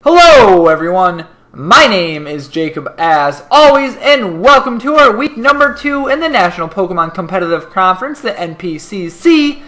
Hello everyone, my name is Jacob as always, and welcome to our week number 2 in the National Pokemon Competitive Conference, the NPCC,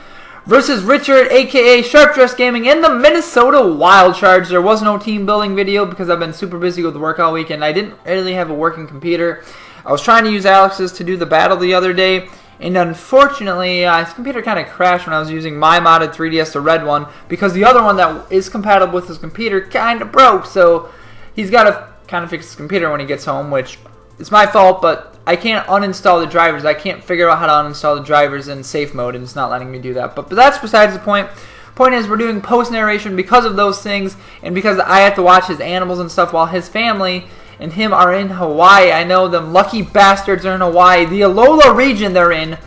versus Richard aka Sharpdress Gaming in the Minnesota Wild Charge. There was no team building video because I've been super busy with work all week and I didn't really have a working computer. I was trying to use Alex's to do the battle the other day, and unfortunately, his computer kind of crashed when I was using my modded 3DS, the red one, because the other one that is compatible with his computer kind of broke. So he's got to kind of fix his computer when he gets home, which is my fault, but I can't uninstall the drivers. I can't figure out how to uninstall the drivers in safe mode, and it's not letting me do that. But that's besides the point. Point is, we're doing post-narration because of those things, and because I have to watch his animals and stuff while his family and him are in Hawaii. I know them lucky bastards are in Hawaii. The Alola region they're in.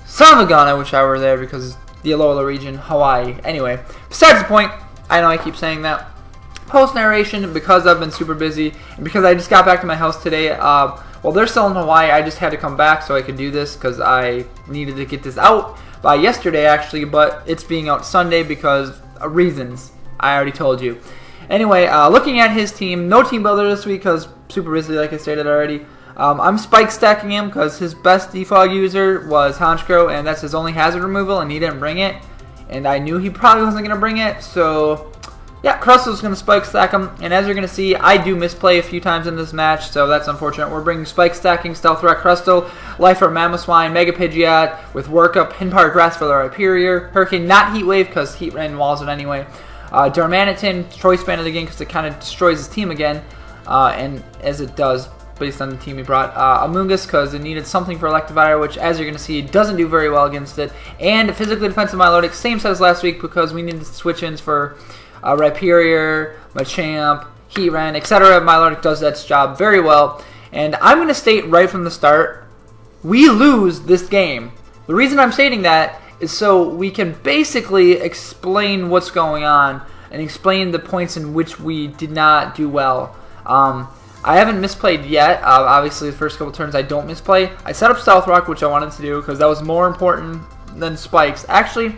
Son of a gun, I wish I were there because the Alola region, Hawaii. Anyway, besides the point, I know I keep saying that. Post-narration, because I've been super busy, and because I just got back to my house today. Well, they're still in Hawaii. I just had to come back so I could do this because I needed to get this out by yesterday, actually, but it's being out Sunday because of reasons I already told you. Anyway, looking at his team, no team builder this week because super busy, like I stated already. I'm spike stacking him because his best defog user was Honchkrow, and that's his only hazard removal, and he didn't bring it. And I knew he probably wasn't going to bring it, so yeah, Crustal's going to spike stack him. And as you're going to see, I do misplay a few times in this match, so that's unfortunate. We're bringing spike stacking, Stealth Rock Crustal, Lifer Mamoswine, Mega Pidgeot with Workup, Hinpar Grass for the Rhyperior, Hurricane, not Heat Wave because Heat Rain walls it anyway. Darmanitan, Choice Band again because it kind of destroys his team again, and as it does based on the team he brought. Amoonguss because it needed something for Electivire, which as you're going to see, it doesn't do very well against it. And Physically Defensive Milotic, same set as last week because we needed switch-ins for Rhyperior, Machamp, Heatran, etc. Milotic does that job very well. And I'm going to state right from the start, we lose this game. The reason I'm stating that is so we can basically explain what's going on and explain the points in which we did not do well. I haven't misplayed yet. Obviously, the first couple turns I don't misplay. I set up Stealth Rock, which I wanted to do because that was more important than Spikes. Actually,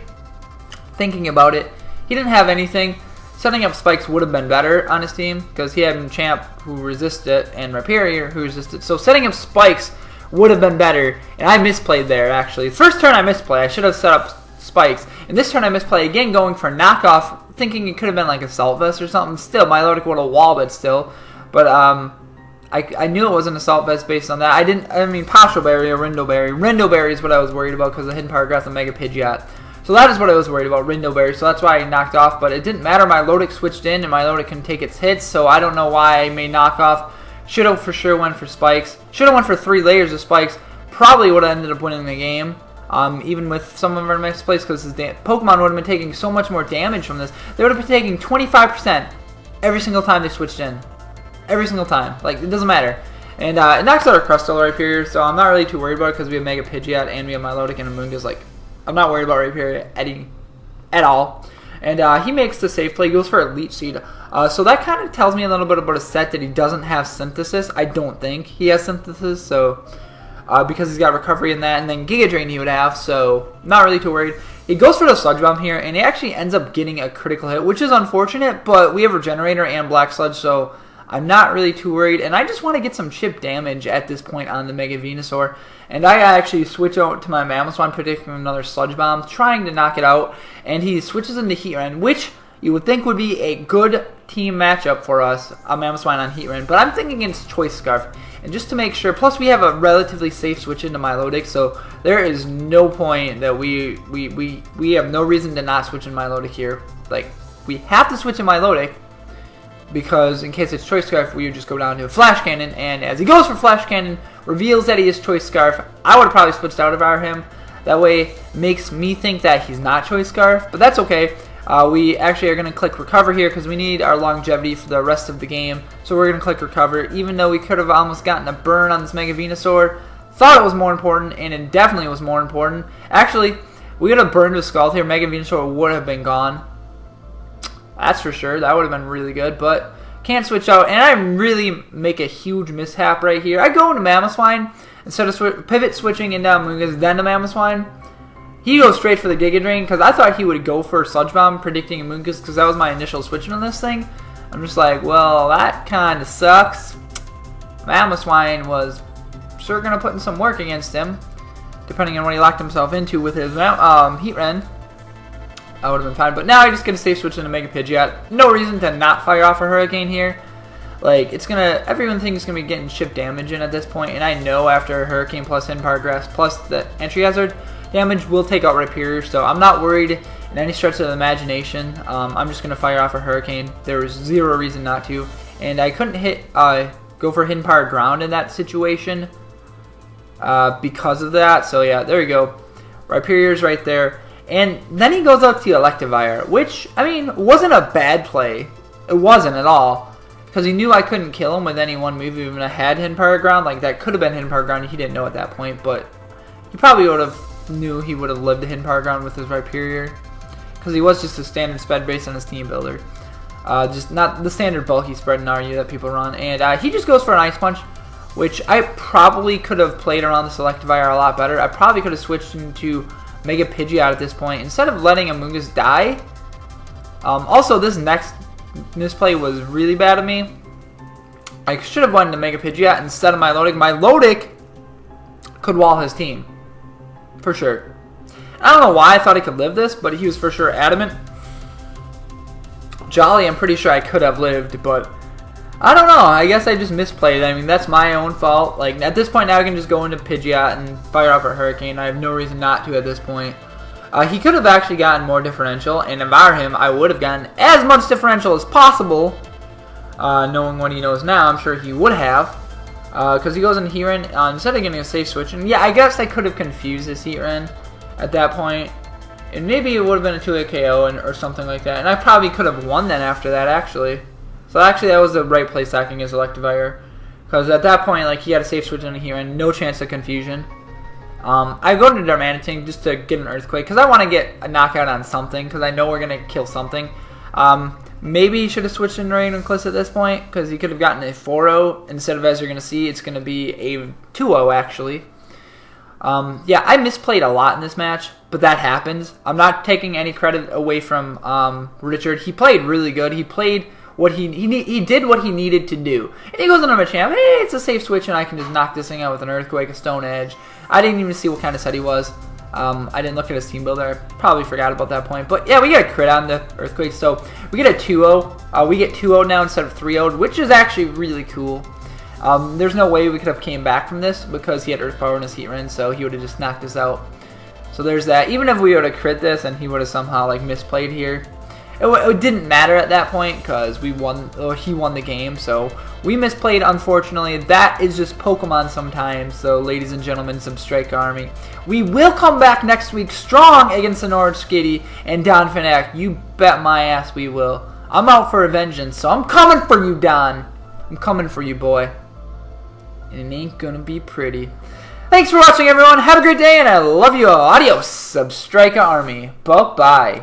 thinking about it, he didn't have anything. Setting up Spikes would have been better on his team because he had Machamp who resisted it and Rhyperior who resisted. So setting up Spikes would have been better, and I misplayed there, actually. First turn I misplay, I should have set up Spikes. And this turn I misplay again, going for knockoff, thinking it could have been like a Assault Vest or something. Still, Milotic would have walled it still. But I knew it wasn't Assault Vest based on that. I mean, Partial Berry or Rindo Berry. Rindo Berry is what I was worried about because of Hidden Power Grass and Mega Pidgeot. So that is what I was worried about, Rindo Berry. So that's why I knocked off. But it didn't matter, Milotic switched in, and Milotic can take its hits. So I don't know why I made knockoff. Should have for sure went for Spikes. Should have went for 3 layers of Spikes. Probably would have ended up winning the game. Even with some of our misplays, because his Pokemon would have been taking so much more damage from this. They would have been taking 25% every single time they switched in. Every single time. Like, it doesn't matter. And it knocks out our Crustal Rhyperior, so I'm not really too worried about it because we have Mega Pidgeot and we have Milotic and Amoonguss. Like, I'm not worried about Rhyperior at all. And he makes the safe play. He goes for a Leech Seed. So that kind of tells me a little bit about a set that he doesn't have Synthesis. I don't think he has Synthesis, so because he's got Recovery in that, and then Giga Drain he would have, so not really too worried. He goes for the Sludge Bomb here, and he actually ends up getting a critical hit, which is unfortunate, but we have Regenerator and Black Sludge, so I'm not really too worried, and I just want to get some chip damage at this point on the Mega Venusaur. And I actually switch out to my Mamoswine, predicting another Sludge Bomb, trying to knock it out, and he switches into Heatran, which you would think would be a good team matchup for us, a Mamoswine on Heatran, but I'm thinking against Choice Scarf. And just to make sure, plus we have a relatively safe switch into Milotic, so there is no point that we have no reason to not switch in Milotic here. Like, we have to switch in Milotic, because in case it's Choice Scarf, we would just go down to a Flash Cannon, and as he goes for Flash Cannon, reveals that he is Choice Scarf. I would have probably switched out of him. That way, makes me think that he's not Choice Scarf, but that's okay. We actually are going to click Recover here because we need our longevity for the rest of the game. So we're going to click Recover, even though we could have almost gotten a burn on this Mega Venusaur. Thought it was more important, and it definitely was more important. Actually, we could have burned with Scald here. Mega Venusaur would have been gone. That's for sure. That would have been really good, but can't switch out. And I really make a huge mishap right here. I go into Mamoswine instead of pivot switching into Amoonguss, then to Mamoswine. He goes straight for the Giga Drain because I thought he would go for Sludge Bomb, predicting Amoonguss because that was my initial switching on this thing. I'm just like, well, that kind of sucks. Mamoswine was sure going to put in some work against him, depending on what he locked himself into with his Heatran. I would have been fine, but now I just get a safe switch into Mega Pidgeot. No reason to not fire off a Hurricane here. Like, it's gonna, everyone thinks it's gonna be getting chip damage in at this point, and I know after Hurricane plus Hidden Power Grass plus the Entry Hazard damage will take out Rhyperior, so I'm not worried in any stretch of the imagination. I'm just gonna fire off a Hurricane. There was zero reason not to, and I couldn't go for Hidden Power Ground in that situation because of that. So yeah, there you go. Rhyperior's right there. And then he goes up to Electivire, which, I mean, wasn't a bad play. It wasn't at all. Because he knew I couldn't kill him with any one move, even if I had Hidden Power Ground. Like, that could have been Hidden Power Ground. He didn't know at that point, but he probably would have knew he would have lived the Hidden Power Ground with his Rhyperior. Because he was just a standard spread based on his team builder. Just not the standard bulky spread in RU that people run. And he just goes for an Ice Punch, which I probably could have played around the Electivire a lot better. I probably could have switched into Mega Pidgeot at this point instead of letting Amoonguss die. Also, this next misplay was really bad of me. I should have went into Mega Pidgeot instead of my Milotic. My Milotic could wall his team. For sure. I don't know why I thought he could live this, but he was for sure adamant. Jolly, I'm pretty sure I could have lived, but I don't know. I guess I just misplayed. I mean, that's my own fault. Like, at this point now I can just go into Pidgeot and fire off a Hurricane. I have no reason not to at this point. He could have actually gotten more differential, and if I were him, I would have gotten as much differential as possible. Knowing what he knows now, I'm sure he would have. Because he goes into Heatran instead of getting a safe switch. And yeah, I guess I could have confused his Heatran at that point. And maybe it would have been a 2-hit KO or something like that. And I probably could have won then after that, actually. So actually, that was the right play stacking his Electivire. Because at that point, like, he had a safe switch into Heatran, no chance of confusion. I go to Darmanitan just to get an Earthquake, because I want to get a knockout on something, because I know we're going to kill something. Maybe he should have switched into Ravencliff at this point, because he could have gotten a 4-0, instead of, as you're going to see, it's going to be a 2-0, actually. Yeah, I misplayed a lot in this match, but that happens. I'm not taking any credit away from Richard. He played really good. He played what he did what he needed to do. And he goes into Machamp, hey, it's a safe switch, and I can just knock this thing out with an Earthquake, a Stone Edge. I didn't even see what kind of set he was. I didn't look at his team builder. I probably forgot about that point. But yeah, we get a crit on the Earthquake, so we get a 2-0. We get 2-0 now instead of 3-0, which is actually really cool. There's no way we could have came back from this because he had Earth Power in his Heatran, so he would have just knocked us out. So there's that. Even if we would have crit this and he would have somehow like misplayed here, it didn't matter at that point because we won. He won the game, so we misplayed. Unfortunately, that is just Pokemon sometimes. So, ladies and gentlemen, Zebstrika Army, we will come back next week strong against the Norwich Skitty and Don Fanatic. You bet my ass we will. I'm out for a vengeance, so I'm coming for you, Don. I'm coming for you, boy. And it ain't gonna be pretty. Thanks for watching, everyone. Have a great day, and I love you all. Adios, Zebstrika Army. Bye-bye.